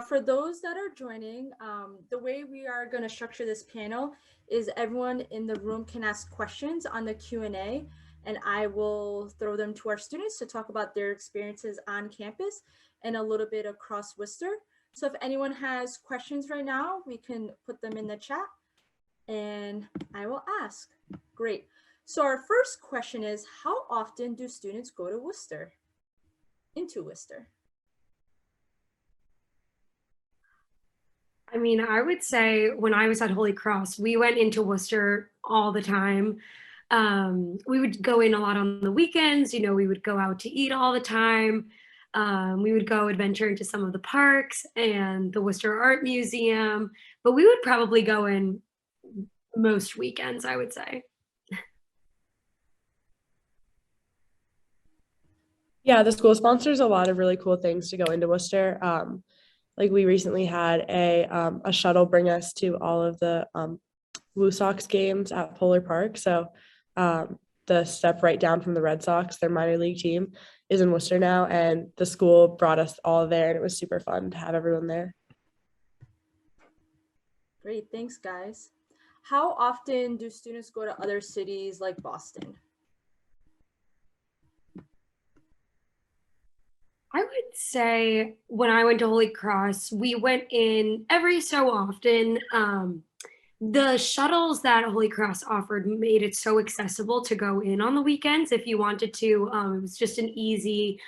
For those that are joining, the way we are going to structure this panel is everyone in the room can ask questions on the Q&A, and I will throw them to our students to talk about their experiences on campus and a little bit across Worcester. So if anyone has questions right now, we can put them in the chat and I will ask. Great. So our first question is, how often do students go to Worcester, into Worcester? I mean, I would say when I was at Holy Cross, we went into Worcester all the time. We would go in a lot on the weekends, you know, we would go out to eat all the time. We would go adventure into some of the parks and the Worcester Art Museum, but we would probably go in most weekends, I would say. Yeah, the school sponsors a lot of really cool things to go into Worcester. Like we recently had a shuttle bring us to all of the Woo Sox games at Polar Park. So the step right down from the Red Sox, their minor league team, is in Worcester now, and the school brought us all there, and it was super fun to have everyone there. Great, thanks guys. How often do students go to other cities like Boston? I would say when I went to Holy Cross, we went in every so often. The shuttles that Holy Cross offered made it so accessible to go in on the weekends if you wanted to. It was just an easy,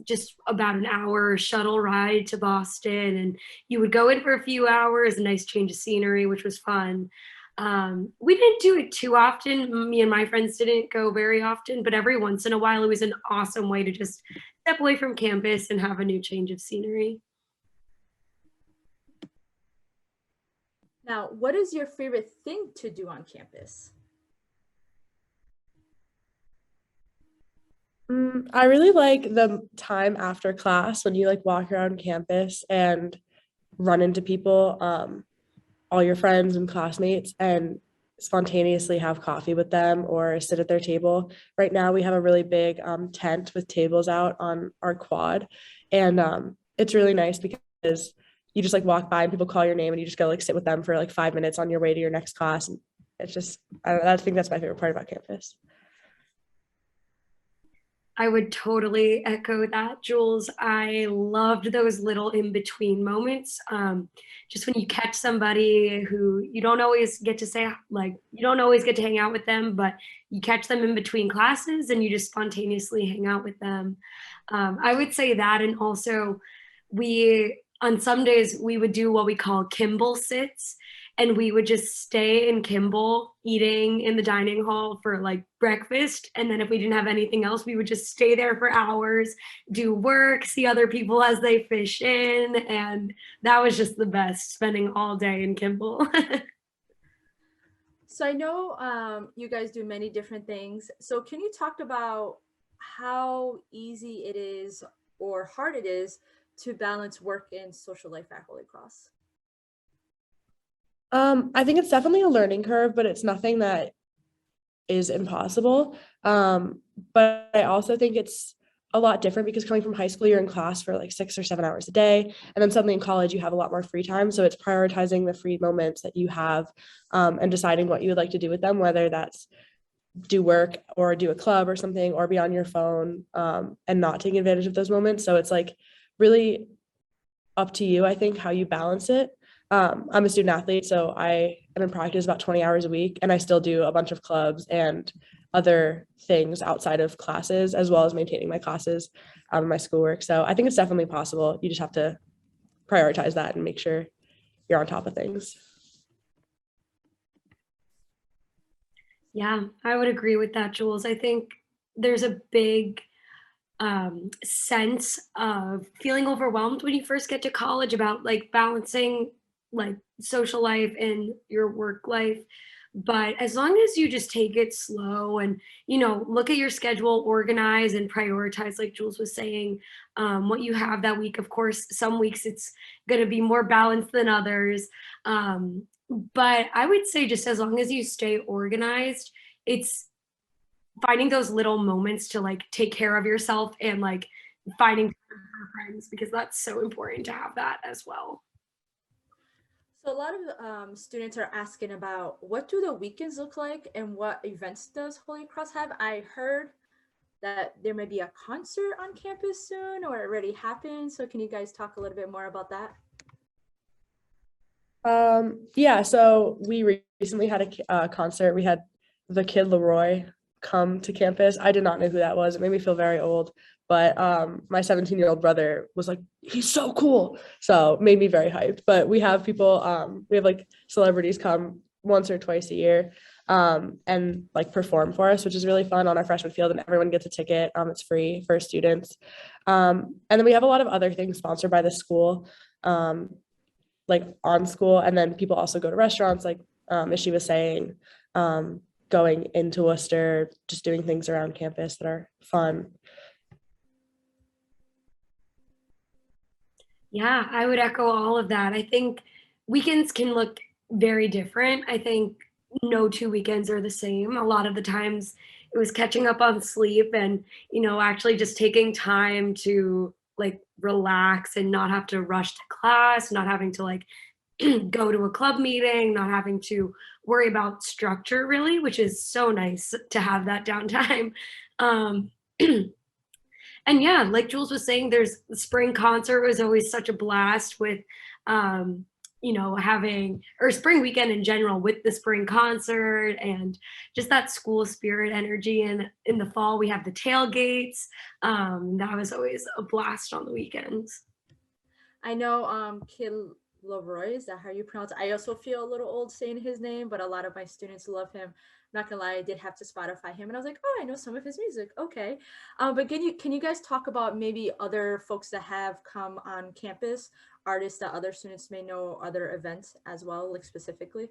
just about an hour shuttle ride to Boston, and you would go in for a few hours, a nice change of scenery, which was fun. We didn't do it too often. Me and my friends didn't go very often, but every once in a while, it was an awesome way to just step away from campus and have a new change of scenery. Now, what is your favorite thing to do on campus? I really like the time after class when you like walk around campus and run into people, all your friends and classmates, and spontaneously have coffee with them or sit at their table. Right now we have a really big tent with tables out on our quad, and it's really nice because you just like walk by and people call your name and you just go like sit with them for like 5 minutes on your way to your next class. And it's just, I think that's my favorite part about campus. I would totally echo that, Jules. I loved those little in-between moments. Just when you catch somebody who you don't always get to say, like, you don't always get to hang out with them, but you catch them in between classes and you just spontaneously hang out with them. I would say that, and also on some days, we would do what we call Kimball sits, and we would just stay in Kimball eating in the dining hall for like breakfast. And then if we didn't have anything else, we would just stay there for hours, do work, see other people as they fish in. And that was just the best, spending all day in Kimball. So I know you guys do many different things. So can you talk about how easy it is or hard it is to balance work and social life at Holy Cross? I think it's definitely a learning curve, but it's nothing that is impossible. But I also think it's a lot different because coming from high school, you're in class for like 6 or 7 hours a day. And then suddenly in college, you have a lot more free time. So it's prioritizing the free moments that you have, and deciding what you would like to do with them, whether that's do work or do a club or something, or be on your phone, and not taking advantage of those moments. So it's like really up to you, I think, how you balance it. I'm a student athlete, so I am in practice about 20 hours a week, and I still do a bunch of clubs and other things outside of classes, as well as maintaining my classes, and my schoolwork. So I think it's definitely possible. You just have to prioritize that and make sure you're on top of things. Yeah, I would agree with that, Jules. I think there's a big sense of feeling overwhelmed when you first get to college about like balancing like social life and your work life. But as long as you just take it slow and, you know, look at your schedule, organize and prioritize, like Jules was saying, what you have that week. Of course, some weeks it's going to be more balanced than others. But I would say just as long as you stay organized, it's finding those little moments to like take care of yourself and like finding friends, because that's so important to have that as well. So a lot of students are asking about what do the weekends look like and what events does Holy Cross have? I heard that there may be a concert on campus soon or it already happened. So can you guys talk a little bit more about that? Yeah, so we recently had a concert. We had the Kid Leroy come to campus. I did not know who that was. It made me feel very old, but my 17-year-old brother was like, he's so cool. So it made me very hyped. But we have people, we have like celebrities come once or twice a year and like perform for us, which is really fun on our freshman field, and everyone gets a ticket. It's free for students. And then we have a lot of other things sponsored by the school. Like on school, and then people also go to restaurants, like as she was saying, going into Worcester, just doing things around campus that are fun. Yeah, I would echo all of that. I think weekends can look very different. I think no two weekends are the same. A lot of the times it was catching up on sleep and, actually just taking time to like relax and not have to rush to class, not having to like go to a club meeting, not having to worry about structure really, which is so nice to have that downtime. Um, and yeah, like Jules was saying, there's the spring concert was always such a blast with, having or spring weekend in general with the spring concert and just that school spirit energy. And in the fall, we have the tailgates. That was always a blast on the weekends. I know Kid Leroy, is that how you pronounce it? I also feel a little old saying his name, but a lot of my students love him. I'm not gonna lie, I did have to Spotify him and I was like, oh, I know some of his music. Okay. But can you guys talk about maybe other folks that have come on campus, artists that other students may know, other events as well, like specifically?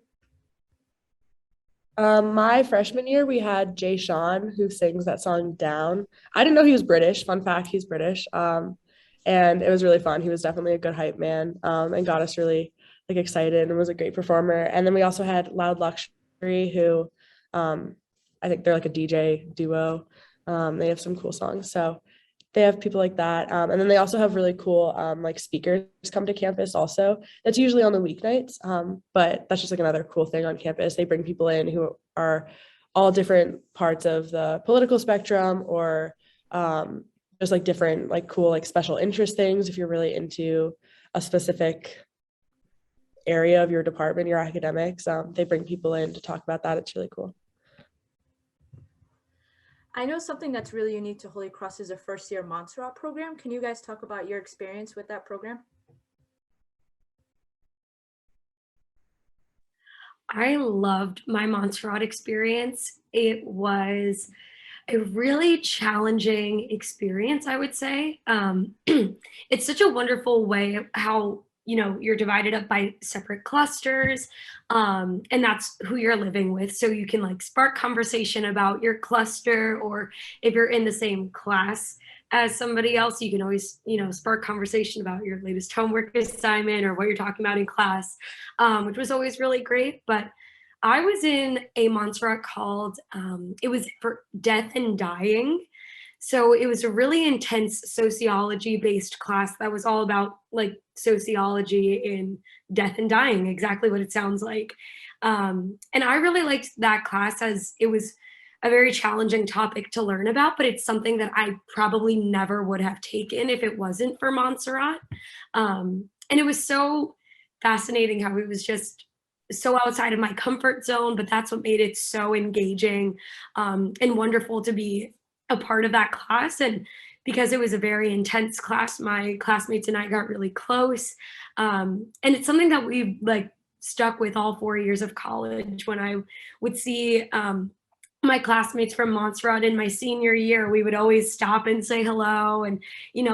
My freshman year, we had Jay Sean, who sings that song Down. I didn't know he was British. Fun fact, he's British. And it was really fun. He was definitely a good hype man, and got us really like excited and was a great performer. And then we also had Loud Luxury, who I think they're like a DJ duo. They have some cool songs. So they have people like that. And then they also have really cool like speakers come to campus also. That's usually on the weeknights. But that's just like another cool thing on campus. They bring people in who are all different parts of the political spectrum, or just like different like cool like special interest things if you're really into a specific area of your department, your academics. They bring people in to talk about that. It's really cool. I know something that's really unique to Holy Cross is a first year Montserrat program. Can you guys talk about your experience with that program? I loved my Montserrat experience. It was a really challenging experience, I would say. It's such a wonderful way how you're divided up by separate clusters, and that's who you're living with. So you can like spark conversation about your cluster, or if you're in the same class as somebody else, you can always spark conversation about your latest homework assignment or what you're talking about in class, which was always really great. But I was in a Montserrat called, it was for death and dying. So it was a really intense sociology based class that was all about like sociology in death and dying, exactly what it sounds like. And I really liked that class as it was a very challenging topic to learn about, but it's something that I probably never would have taken if it wasn't for Montserrat. And it was so fascinating how it was just so outside of my comfort zone, but that's what made it so engaging, and wonderful to be a part of that class. And because it was a very intense class, my classmates and I got really close. And it's something that we've like stuck with all 4 years of college. When I would see my classmates from Montserrat in my senior year, we would always stop and say hello and,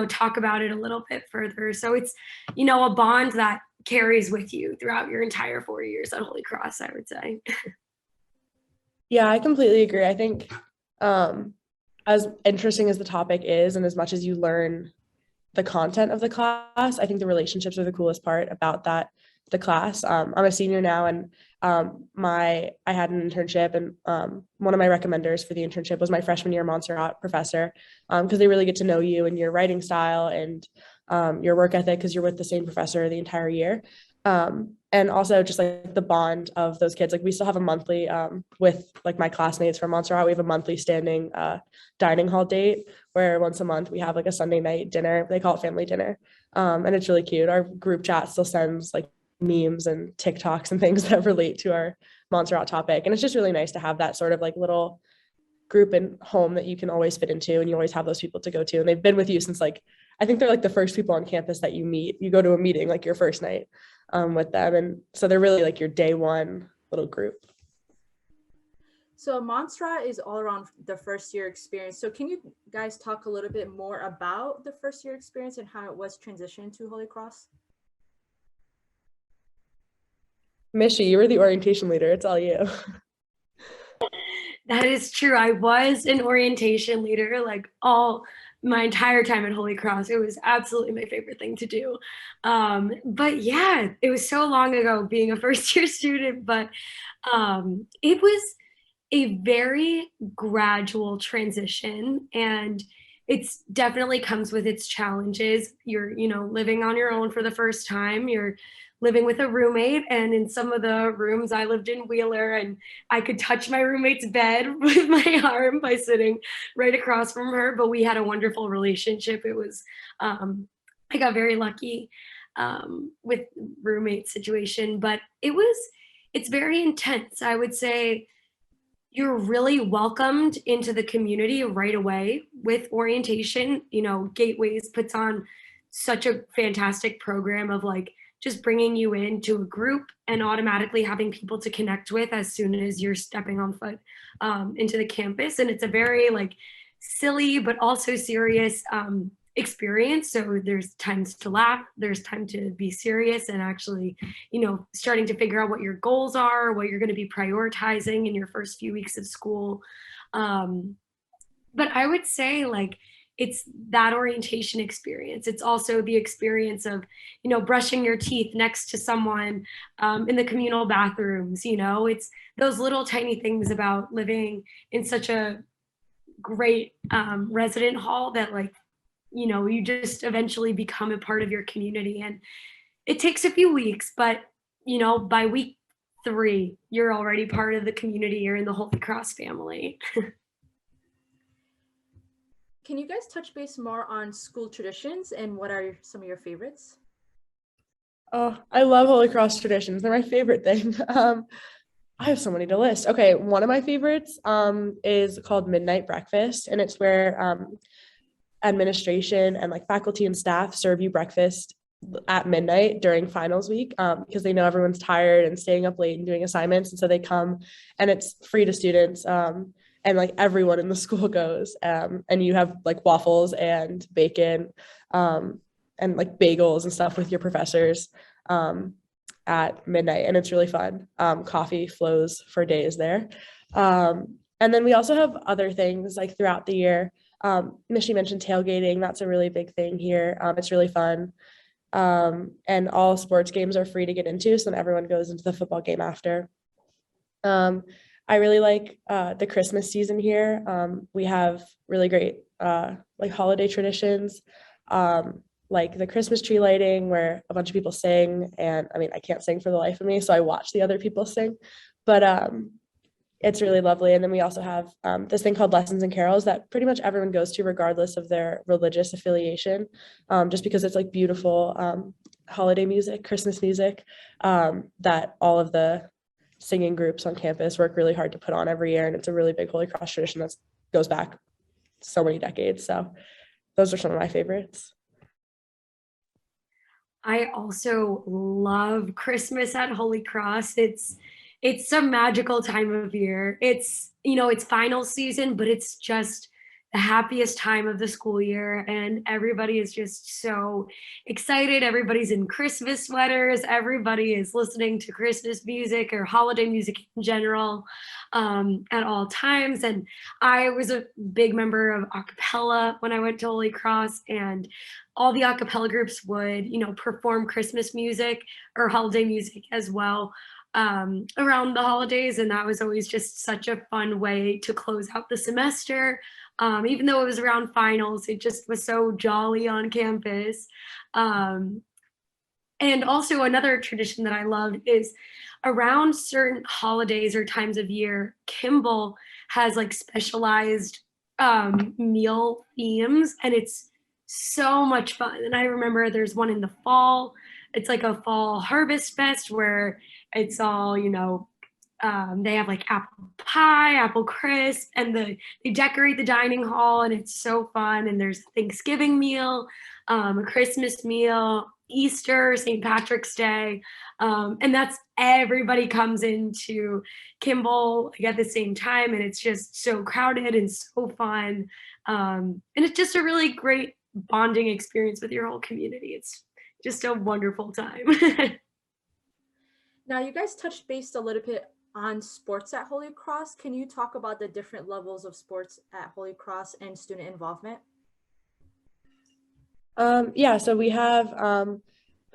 talk about it a little bit further. So it's, a bond that carries with you throughout your entire 4 years at Holy Cross, I would say. Yeah, I completely agree. I think as interesting as the topic is, and as much as you learn the content of the class, I think the relationships are the coolest part about the class. I'm a senior now, and I had an internship, and one of my recommenders for the internship was my freshman year Montserrat professor, because they really get to know you and your writing style and your work ethic because you're with the same professor the entire year. And also just like the bond of those kids. Like we still have a monthly with like my classmates from Montserrat. We have a monthly standing dining hall date where once a month we have like a Sunday night dinner. They call it family dinner. And it's really cute. Our group chat still sends like memes and TikToks and things that relate to our Montserrat topic. And it's just really nice to have that sort of like little group and home that you can always fit into, and you always have those people to go to. And they've been with you since like, I think they're like the first people on campus that you meet. You go to a meeting like your first night with them. And so they're really like your day one little group. So Montserrat is all around the first year experience. So can you guys talk a little bit more about the first year experience and how it was transitioned to Holy Cross? Mishy, you were the orientation leader. It's all you. That is true. I was an orientation leader like all my entire time at Holy Cross. It was absolutely my favorite thing to do. But yeah, it was so long ago being a first year student, but it was a very gradual transition, and it's definitely comes with its challenges. You're, living on your own for the first time. You're living with a roommate, and in some of the rooms I lived in Wheeler, and I could touch my roommate's bed with my arm by sitting right across from her, but we had a wonderful relationship. It was I got very lucky with roommate situation, but it's very intense. I would say you're really welcomed into the community right away with orientation. Gateways puts on such a fantastic program of like just bringing you into a group and automatically having people to connect with as soon as you're stepping on foot into the campus. And it's a very like silly but also serious experience. So there's times to laugh, there's time to be serious, and actually, starting to figure out what your goals are, what you're going to be prioritizing in your first few weeks of school. But I would say like it's that orientation experience. It's also the experience of, brushing your teeth next to someone in the communal bathrooms. It's those little tiny things about living in such a great resident hall that like, you just eventually become a part of your community. And it takes a few weeks, but, by week 3, you're already part of the community. You're in the Holy Cross family. Can you guys touch base more on school traditions and what are some of your favorites? Oh, I love Holy Cross traditions. They're my favorite thing. I have so many to list. Okay, one of my favorites is called Midnight Breakfast, and it's where administration and like faculty and staff serve you breakfast at midnight during finals week because they know everyone's tired and staying up late and doing assignments, and so they come, and it's free to students, and like everyone in the school goes, and you have like waffles and bacon and like bagels and stuff with your professors at midnight, and it's really fun. Coffee flows for days there. And then we also have other things like throughout the year. Mishy mentioned tailgating. That's a really big thing here. It's really fun. And all sports games are free to get into, so then everyone goes into the football game after. I really like the Christmas season here. We have really great like holiday traditions, like the Christmas tree lighting where a bunch of people sing, and I mean, I can't sing for the life of me, so I watch the other people sing, but it's really lovely. And then we also have this thing called Lessons and Carols that pretty much everyone goes to regardless of their religious affiliation, just because it's like beautiful holiday music, Christmas music, that all of the singing groups on campus work really hard to put on every year. And it's a really big Holy Cross tradition that goes back so many decades. So those are some of my favorites. I also love Christmas at Holy Cross. It's a magical time of year. It's final season, but it's just the happiest time of the school year, and everybody is just so excited. Everybody's in Christmas sweaters. Everybody is listening to Christmas music or holiday music in general at all times. And I was a big member of a cappella when I went to Holy Cross, and all the a cappella groups would, perform Christmas music or holiday music as well around the holidays. And that was always just such a fun way to close out the semester. Even though it was around finals, it just was so jolly on campus. And also another tradition that I loved is around certain holidays or times of year, Kimball has like specialized meal themes, and it's so much fun. And I remember there's one in the fall. It's like a fall harvest fest where it's all, they have like apple pie, apple crisp, and they decorate the dining hall, and it's so fun. And there's a Thanksgiving meal, a Christmas meal, Easter, St. Patrick's Day, and that's everybody comes into Kimball like, at the same time, and it's just so crowded and so fun, and it's just a really great bonding experience with your whole community. It's just a wonderful time. Now, you guys touched base a little bit on sports at Holy Cross. Can you talk about the different levels of sports at Holy Cross and student involvement? Yeah, so we have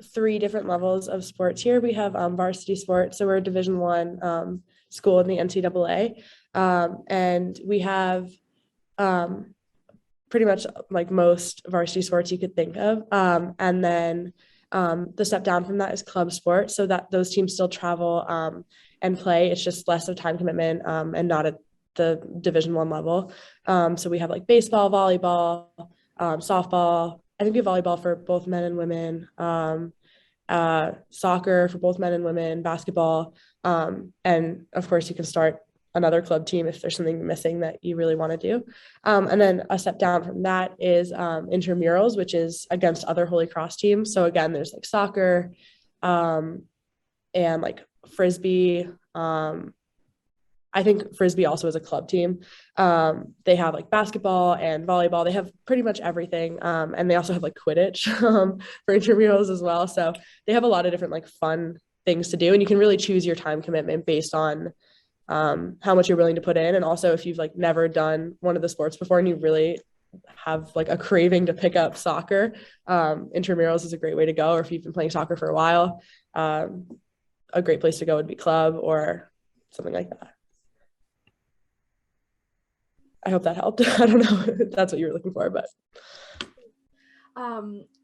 3 different levels of sports here. We have varsity sports, so we're a Division I school in the NCAA, and we have pretty much like most varsity sports you could think of, and then the step down from that is club sports, so that those teams still travel and play. It's just less of time commitment and not at the Division I level. So we have like baseball, volleyball, softball. I think we have volleyball for both men and women, soccer for both men and women, basketball, and of course you can start another club team if there's something missing that you really want to do. And then a step down from that is intramurals, which is against other Holy Cross teams. So again, there's like soccer and like frisbee. I think frisbee also is a club team. They have like basketball and volleyball. They have pretty much everything. And they also have like Quidditch for intramurals as well. So they have a lot of different like fun things to do. And you can really choose your time commitment based on how much you're willing to put in. And also if you've like never done one of the sports before and you really have like a craving to pick up soccer, intramurals is a great way to go. Or if you've been playing soccer for a while, a great place to go would be club or something like that. I hope that helped. I don't know if that's what you were looking for, but.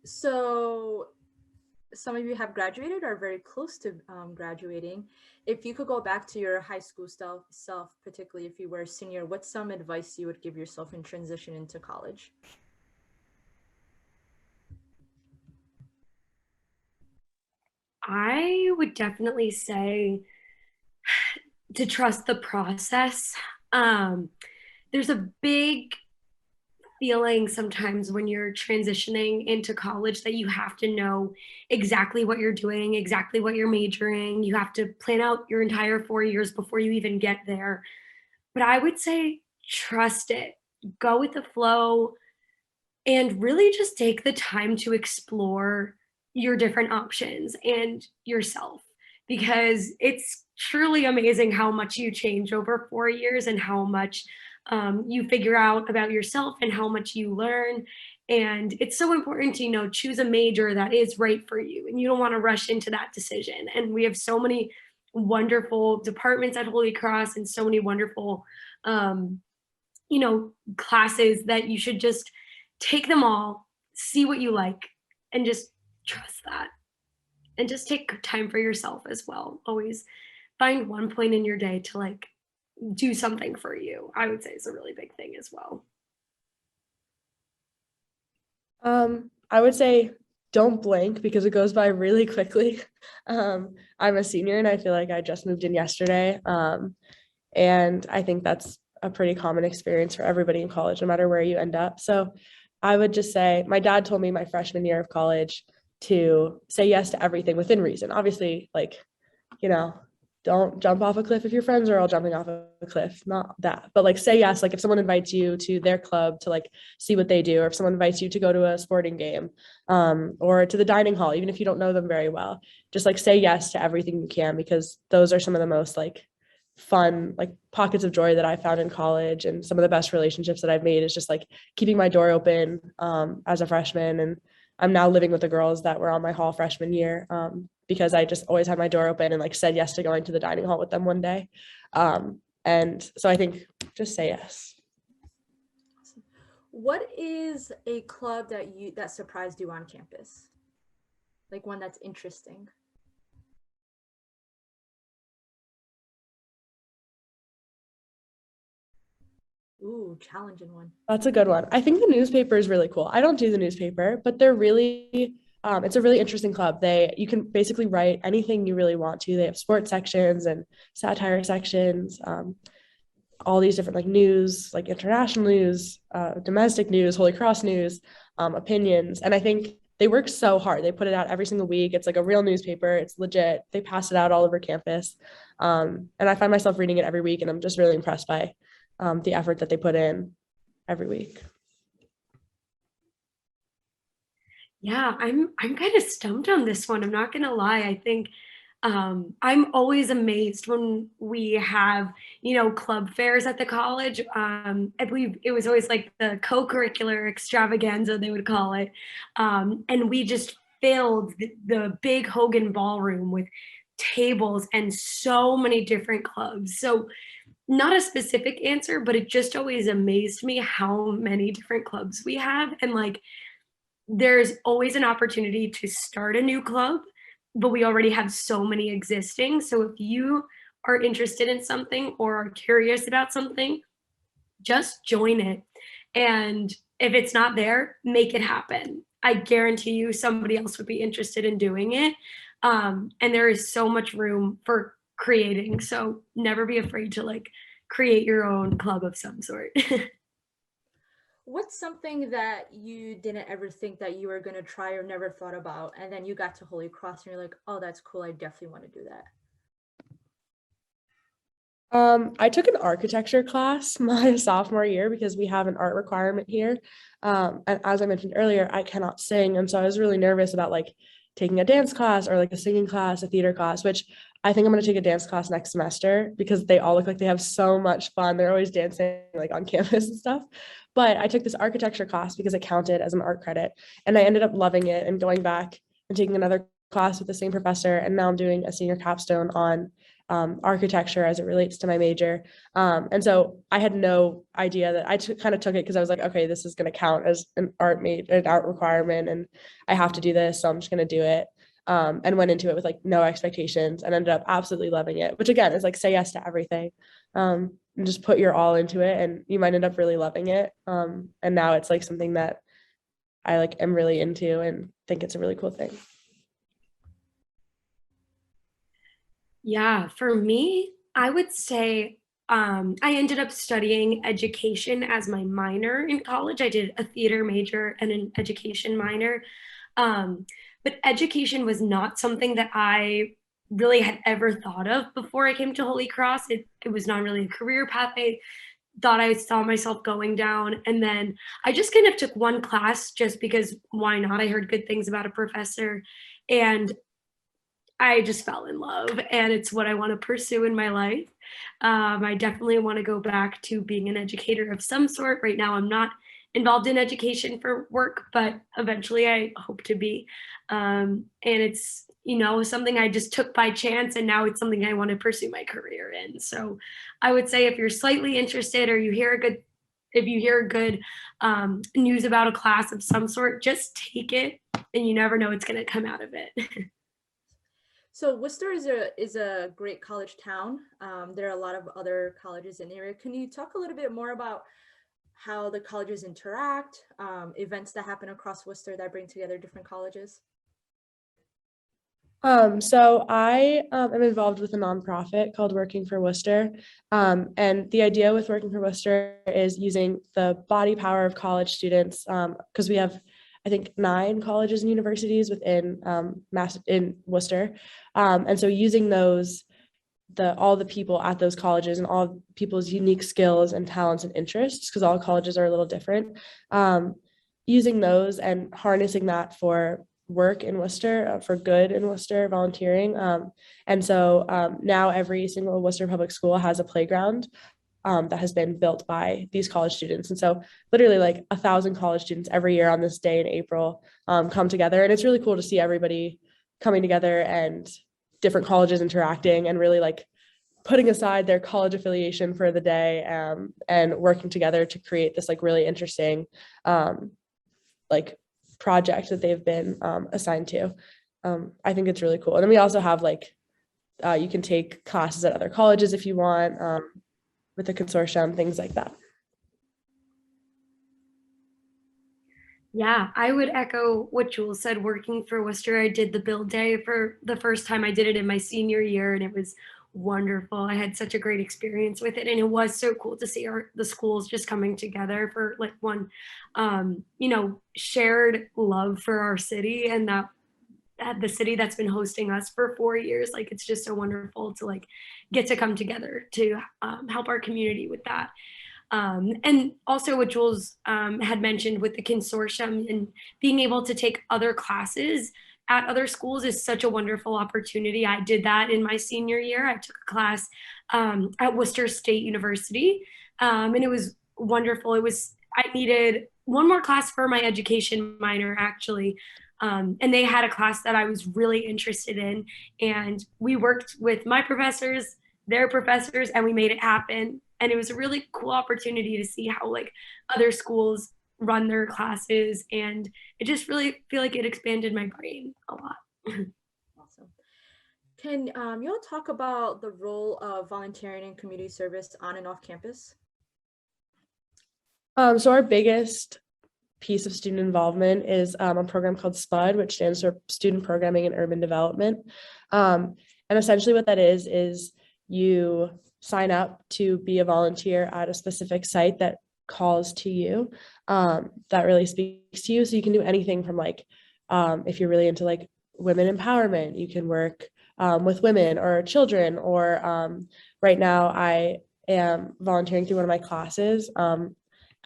So some of you have graduated or are very close to graduating. If you could go back to your high school self, particularly if you were a senior, what's some advice you would give yourself in transition into college? I would definitely say to trust the process. There's a big feeling sometimes when you're transitioning into college that you have to know exactly what you're doing, exactly what you're majoring. You have to plan out your entire 4 years before you even get there. But I would say trust it, go with the flow, and really just take the time to explore your different options and yourself, because it's truly amazing how much you change over 4 years and how much you figure out about yourself and how much you learn. And it's so important to, choose a major that is right for you. And you don't want to rush into that decision. And we have so many wonderful departments at Holy Cross and so many wonderful, classes that you should just take them all, see what you like, and just trust that. And just take time for yourself as well. Always find one point in your day to like do something for you. I would say is a really big thing as well. I would say don't blink because it goes by really quickly. I'm a senior and I feel like I just moved in yesterday. And I think that's a pretty common experience for everybody in college, no matter where you end up. So I would just say, my dad told me my freshman year of college to say yes to everything within reason. Obviously, like, don't jump off a cliff if your friends are all jumping off a cliff, not that, but like say yes. Like if someone invites you to their club to like see what they do, or if someone invites you to go to a sporting game, or to the dining hall, even if you don't know them very well, just like say yes to everything you can, because those are some of the most like fun like pockets of joy that I found in college. And some of the best relationships that I've made is just like keeping my door open as a freshman. And I'm now living with the girls that were on my hall freshman year, because I just always had my door open and like said yes to going to the dining hall with them one day. And so I think just say yes. What is a club that surprised you on campus? Like one that's interesting. Ooh, challenging one. That's a good one. I think the newspaper is really cool. I don't do the newspaper, but they're really it's a really interesting club. You can basically write anything you really want to. They have sports sections and satire sections, all these different like news, like international news, domestic news, Holy Cross news, opinions. And I think they work so hard. They put it out every single week. It's like a real newspaper. It's legit. They pass it out all over campus. And I find myself reading it every week, and I'm just really impressed by the effort that they put in every week. Yeah, I'm kind of stumped on this one. I'm not gonna lie. I think I'm always amazed when we have, club fairs at the college. I believe it was always like the co-curricular extravaganza, they would call it. And we just filled the big Hogan ballroom with tables and so many different clubs. So not a specific answer, but it just always amazed me how many different clubs we have. And like, there's always an opportunity to start a new club, but we already have so many existing. So if you are interested in something or are curious about something, just join it. And if it's not there, make it happen. I guarantee you somebody else would be interested in doing it. And there is so much room for creating. So never be afraid to like create your own club of some sort. What's something that you didn't ever think that you were going to try or never thought about, and then you got to Holy Cross and you're like, oh, that's cool. I definitely want to do that. I took an architecture class my sophomore year because we have an art requirement here. And as I mentioned earlier, I cannot sing. And so I was really nervous about like taking a dance class or like a singing class, a theater class, which I think I'm going to take a dance class next semester because they all look like they have so much fun. They're always dancing like on campus and stuff. But I took this architecture class because it counted as an art credit. And I ended up loving it and going back and taking another class with the same professor. And now I'm doing a senior capstone on architecture as it relates to my major. And so I had no idea that kind of took it because I was like, okay, this is going to count as an art requirement, and I have to do this, so I'm just going to do it. And went into it with like no expectations and ended up absolutely loving it, which again is like say yes to everything. And just put your all into it and you might end up really loving it. And now it's like something that I like am really into and think it's a really cool thing. Yeah, for me, I would say I ended up studying education as my minor in college. I did a theater major and an education minor. But education was not something that I really had ever thought of before I came to Holy Cross. It was not really a career path I thought I saw myself going down. And then I just kind of took one class just because why not? I heard good things about a professor. And I just fell in love, and it's what I want to pursue in my life. I definitely want to go back to being an educator of some sort. Right now, I'm not involved in education for work, but eventually I hope to be. And it's, something I just took by chance, and now it's something I want to pursue my career in. So I would say if you're slightly interested or if you hear good news about a class of some sort, just take it, and you never know what's going to come out of it. So Worcester is a great college town. There are a lot of other colleges in the area. Can you talk a little bit more about how the colleges interact, events that happen across Worcester that bring together different colleges? So I am involved with a nonprofit called Working for Worcester. And the idea with Working for Worcester is using the body power of college students, because we have, I think, 9 colleges and universities within in Worcester. And so using all the people at those colleges and all people's unique skills and talents and interests, because all colleges are a little different, using those and harnessing that for work in Worcester, for good in Worcester, volunteering. And so now every single Worcester public school has a playground that has been built by these college students. And so literally like 1,000 college students every year on this day in April come together. And it's really cool to see everybody coming together and different colleges interacting and really like putting aside their college affiliation for the day, and working together to create this like really interesting like project that they've been assigned to. I think it's really cool. And then we also have like you can take classes at other colleges if you want, with the consortium, things like that. Yeah, I would echo what Jules said. Working for Worcester, I did the build day for the first time. I did it in my senior year, and it was wonderful. I had such a great experience with it, and it was so cool to see the schools just coming together for like one, shared love for our city, and that at the city that's been hosting us for 4 years. Like, it's just so wonderful to like get to come together to help our community with that. And also what Jules had mentioned with the consortium and being able to take other classes at other schools is such a wonderful opportunity. I did that in my senior year. I took a class at Worcester State University, and it was wonderful. I needed one more class for my education minor, actually. And they had a class that I was really interested in. And we worked with my professors, their professors, and we made it happen. And it was a really cool opportunity to see how like other schools run their classes, and it just really feel like it expanded my brain a lot. Awesome. Can you all talk about the role of volunteering and community service on and off campus? So our biggest piece of student involvement is a program called SPUD, which stands for Student Programming and Urban Development. And essentially what that is you sign up to be a volunteer at a specific site that calls to you, that really speaks to you. So you can do anything from like, if you're really into like women empowerment, you can work with women or children, or right now I am volunteering through one of my classes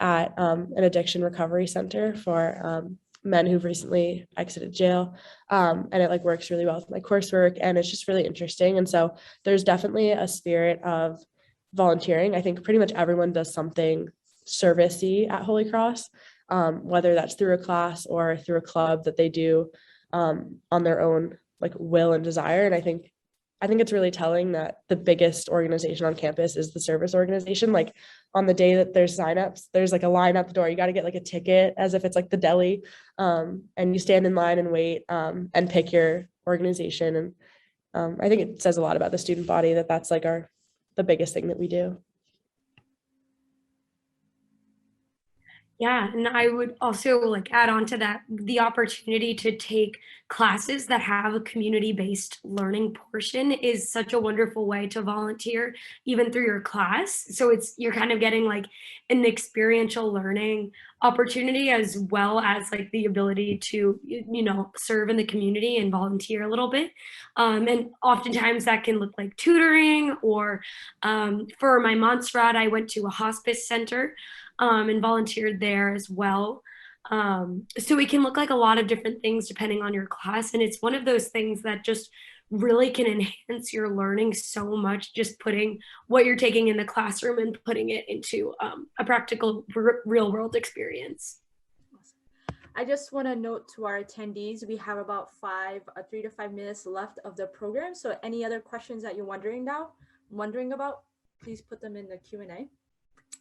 at an addiction recovery center for men who've recently exited jail. And it like works really well with my coursework, and it's just really interesting. And so there's definitely a spirit of volunteering. I think pretty much everyone does something servicey at Holy Cross, whether that's through a class or through a club that they do on their own like will and desire. And I think it's really telling that the biggest organization on campus is the service organization. Like on the day that there's signups, there's like a line out the door. You got to get like a ticket as if it's like the deli, and you stand in line and wait, and pick your organization. And I think it says a lot about the student body that that's like the biggest thing that we do. Yeah, and I would also like add on to that the opportunity to take classes that have a community-based learning portion is such a wonderful way to volunteer even through your class. So you're kind of getting like an experiential learning opportunity, as well as like the ability to serve in the community and volunteer a little bit. And oftentimes that can look like tutoring, or for my Montserrat, I went to a hospice center and volunteered there as well. So it can look like a lot of different things depending on your class. And it's one of those things that just really can enhance your learning so much, just putting what you're taking in the classroom and putting it into a practical real world experience. I just want to note to our attendees, we have about 3 to 5 minutes left of the program. So any other questions that you're wondering about, please put them in the Q&A.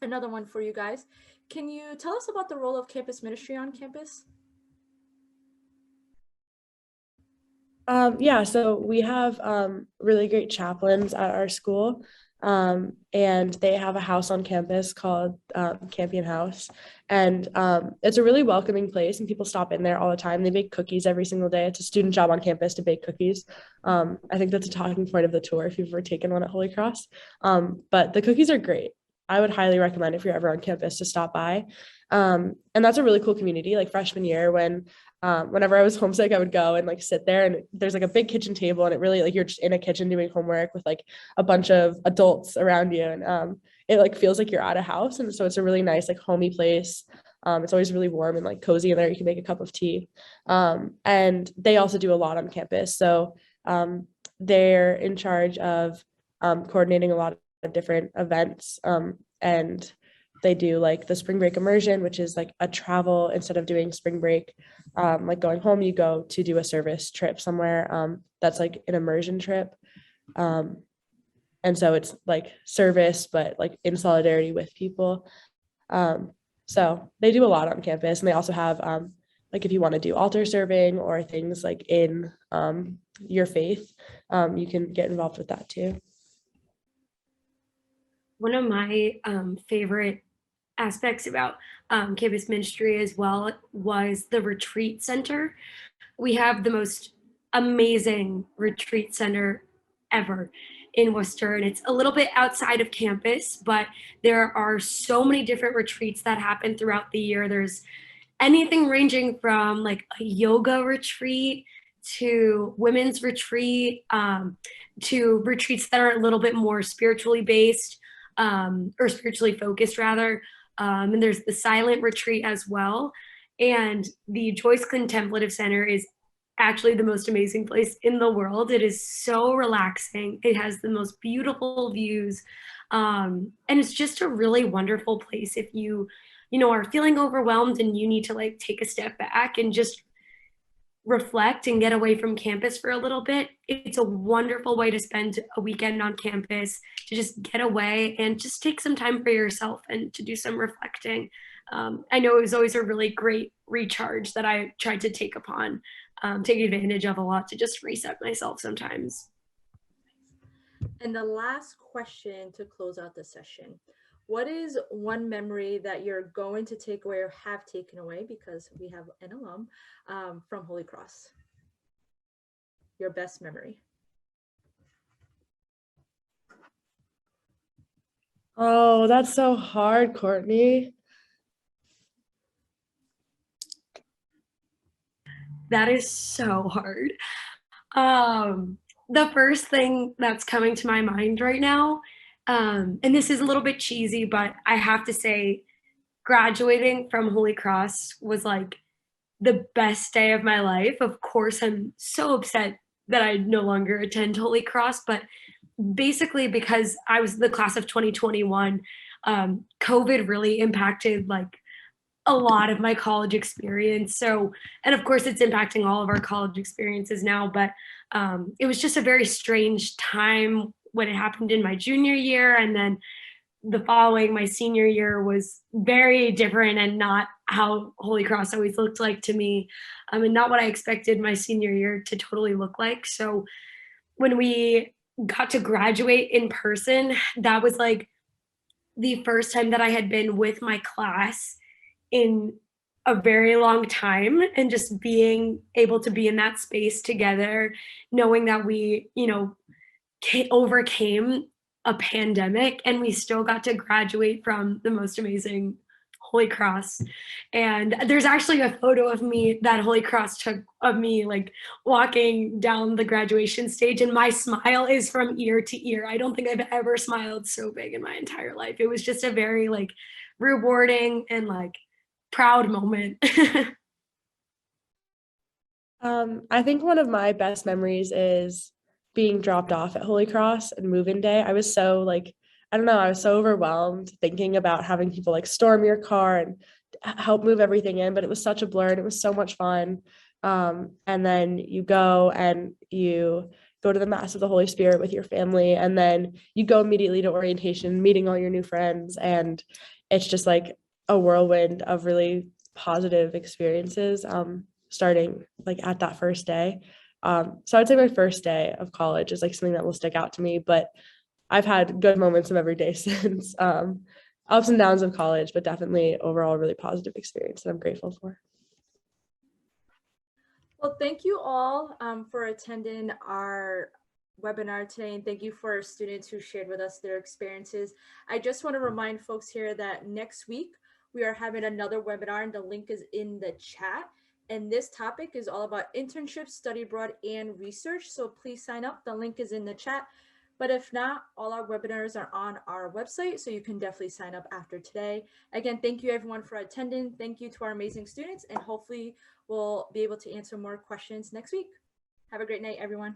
Another one for you guys. Can you tell us about the role of campus ministry on campus? Yeah, so we have really great chaplains at our school, and they have a house on campus called Campion House, and it's a really welcoming place, and people stop in there all the time. They bake cookies every single day. It's a student job on campus to bake cookies. I think that's a talking point of the tour if you've ever taken one at Holy Cross, but the cookies are great. I would highly recommend if you're ever on campus to stop by. And that's a really cool community. Like freshman year, whenever I was homesick, I would go and like sit there, and there's like a big kitchen table, and it really like you're just in a kitchen doing homework with like a bunch of adults around you, and it like feels like you're at a house. And so it's a really nice like homey place. It's always really warm and like cozy in there. You can make a cup of tea, and they also do a lot on campus. So they're in charge of coordinating a lot of different events, and they do like the spring break immersion, which is like a travel. Instead of doing spring break like going home, you go to do a service trip somewhere. That's like an immersion trip. And so it's like service, but like in solidarity with people. So they do a lot on campus, and they also have like if you want to do altar serving or things like in your faith, you can get involved with that too. One of my favorite aspects about campus ministry as well was the retreat center. We have the most amazing retreat center ever in Worcester, and it's a little bit outside of campus, but there are so many different retreats that happen throughout the year. There's anything ranging from like a yoga retreat to women's retreat, to retreats that are a little bit more spiritually based, or spiritually focused rather. And there's the silent retreat as well. And the Joyce Contemplative Center is actually the most amazing place in the world. It is so relaxing. It has the most beautiful views. And it's just a really wonderful place if you know, are feeling overwhelmed and you need to like take a step back and just reflect and get away from campus for a little bit. It's a wonderful way to spend a weekend on campus, to just get away and just take some time for yourself and to do some reflecting. I know it was always a really great recharge that I tried to take advantage of a lot, to just reset myself sometimes. And the last question to close out the session. What is one memory that you're going to take away or have taken away, because we have an alum, from Holy Cross? Your best memory. Oh, that's so hard, Courtney. That is so hard. The first thing that's coming to my mind right now, and this is a little bit cheesy, but I have to say, graduating from Holy Cross was like the best day of my life. Of course, I'm so upset that I no longer attend Holy Cross, but basically because I was the class of 2021, COVID really impacted like a lot of my college experience. So, and of course, it's impacting all of our college experiences now, but it was just a very strange time when it happened in my junior year. And then the following, my senior year, was very different and not how Holy Cross always looked like to me, and not what I expected my senior year to totally look like. So, when we got to graduate in person, that was like the first time that I had been with my class in a very long time, and just being able to be in that space together, knowing that we, you know, overcame a pandemic and we still got to graduate from the most amazing Holy Cross. And there's actually a photo of me that Holy Cross took of me like walking down the graduation stage, and my smile is from ear to ear. I don't think I've ever smiled so big in my entire life. It was just a very like rewarding and like proud moment. I think one of my best memories is being dropped off at Holy Cross and move-in day. I was so like, I don't know, I was so overwhelmed thinking about having people like storm your car and help move everything in, but it was such a blur and it was so much fun. And then you go and you go to the Mass of the Holy Spirit with your family, and then you go immediately to orientation, meeting all your new friends, and it's just like a whirlwind of really positive experiences, starting like at that first day. So I'd say my first day of college is like something that will stick out to me, but I've had good moments of every day since, ups and downs of college, but definitely overall really positive experience that I'm grateful for. Well, thank you all for attending our webinar today, and thank you for our students who shared with us their experiences. I just want to remind folks here that next week we are having another webinar, and the link is in the chat. And this topic is all about internships, study abroad, and research. So please sign up. The link is in the chat. But if not, all our webinars are on our website, so you can definitely sign up after today. Again, thank you everyone for attending. Thank you to our amazing students, and hopefully we'll be able to answer more questions next week. Have a great night, everyone.